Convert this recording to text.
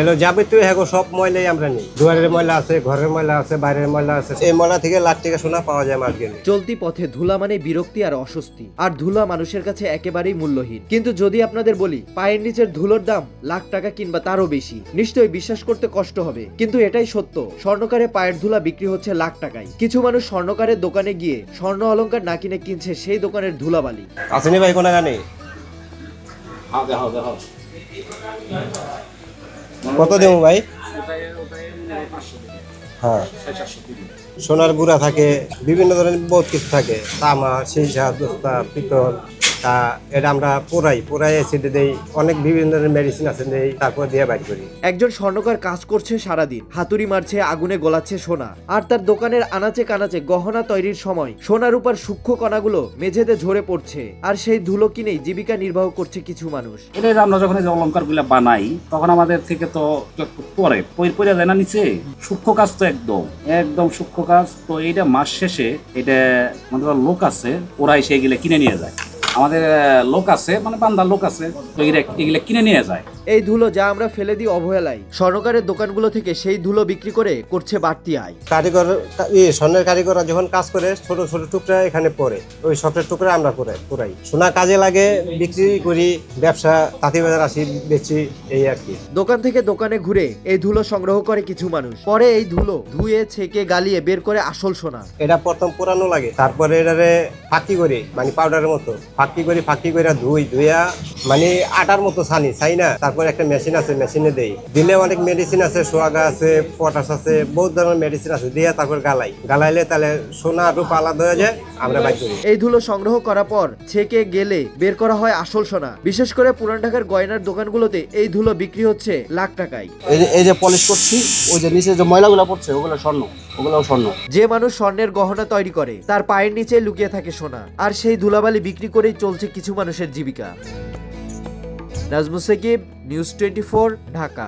এলো যাবতীয় হ্যাগো সব ময়লাই আমরা নিই। দুয়ারের ময়লা আছে, ঘরের ময়লা আছে, বাইরের ময়লা আছে। এই ময়লা থেকে লাখ টাকা সোনা পাওয়া যায় মাস গেলে। চলতি পথে ধুলা মানে বিরক্তি আর অস্বস্তি, আর ধুলা মানুষের কাছে একেবারেই মূল্যহীন। কিন্তু যদি আপনাদের বলি পায়ের নিচের ধুলোর দাম লাখ টাকা কিংবা তারও বেশি, নিশ্চয়ই বিশ্বাস করতে কষ্ট হবে, কিন্তু এটাই সত্য। স্বর্ণকারে পায়ের ধুলা বিক্রি হচ্ছে লাখ টাকায়। কিছু মানুষ স্বর্ণকারের দোকানে গিয়ে স্বর্ণ অলংকার না কিনে কিনছে সেই দোকানের ধুলাবালি। আসেনি ভাই কোনা গানে? কত দেবো ভাই? হ্যাঁ, সোনার গুঁড়া থাকে, বিভিন্ন ধরনের বহুত কিছু থাকে, তামা, সীসা, দস্তা, পিতল। এটা আমরা পোড়াই অ্যাসিডে দেই, অনেক বিভিন্ন ধরনের মেডিসিন আছে দেই, তারপর দিয়ে বাইর করি। একজন স্বর্ণকার কাজ করছে সারাদিন, হাতুড়ি মারছে, আগুনে গলাচ্ছে সোনা, আর তার দোকানের আনাচে কানাচে গহনা তৈরির সময় সোনার উপর সূক্ষ্ম কণাগুলো মেঝেতে ঝরে পড়ছে, আর সেই ধুলো কিনেই জীবিকা নির্বাহ করছে কিছু মানুষ। এটা আমরা যখন এই অলঙ্কার গুলা বানাই তখন আমাদের থেকে তো পরে পরে যায় না নিচে, সূক্ষ্ম কাজ তো একদম সূক্ষ্ম কাজ। তো এইটা মাস শেষে এটা মানে লোক আছে, ওরা এসে এগুলো কিনে নিয়ে যায়। আমাদের লোক আছে, মানে বান্দার লোক আছে, তো এগুলো কিনে নিয়ে যায়। এই ধুলো যা আমরা ফেলে দিই অবহেলায়, স্বর্ণকারের দোকানগুলো থেকে সেই ধুলো বিক্রি করে করছে বাড়তি আয়। কারিগর, স্বর্ণের কারিগররা যখন কাজ করে ছোট ছোট টুকরা এখানে পড়ে, ওই সবটা টুকরা আমরা পুরাই। সোনা কাজে লাগে, বিক্রি করি, ব্যবসা তাঁতিবাজার আসি, বেচি, এই আর কি। দোকান থেকে দোকানে ঘুরে এই ধুলো সংগ্রহ করে কিছু মানুষ, পরে এই ধুলো ধুয়ে ছেঁকে গালিয়ে বের করে আসল সোনা। এটা প্রথম পুরানো লাগে, তারপরে এটারে ফাঁকি করি, মানে পাউডারের মতো ফাঁকি করে ধুইয়া মানে আটার মতো ছাই না। তারপর একটা মেশিন আছে, মেশিনে দিলে অনেক মেডিসিন আছে, সোয়াগা আছে, পটাশ আছে, বহুত ধরনের মেডিসিন আছে, দিয়ে তারপর গালাইলে তাহলে সোনা রূপ আলাদা হয়ে যায়। আমরা বাই করি। এই ধুলো সংগ্রহ করার পর ছেঁকে গেলে বের করা হয় আসল সোনা। বিশেষ করে পুরান ঢাকার গয়নার দোকানগুলোতে এই ধুলো বিক্রি হচ্ছে লাখ টাকায়। এই যে পলিশ করছি, ওই যে নিচে যে ময়লাগুলো পড়ছে ওগুলো স্বর্ণ, ওগুলোও স্বর্ণ। যে মানুষ স্বর্ণের গহনা তৈরি করে তার পায়ের নিচে লুকিয়ে থাকে সোনা, আর সেই ধুলাবালি বিক্রি করেই চলছে কিছু মানুষের জীবিকা। নাজমুস সাকিব, নিউজ 24, ঢাকা।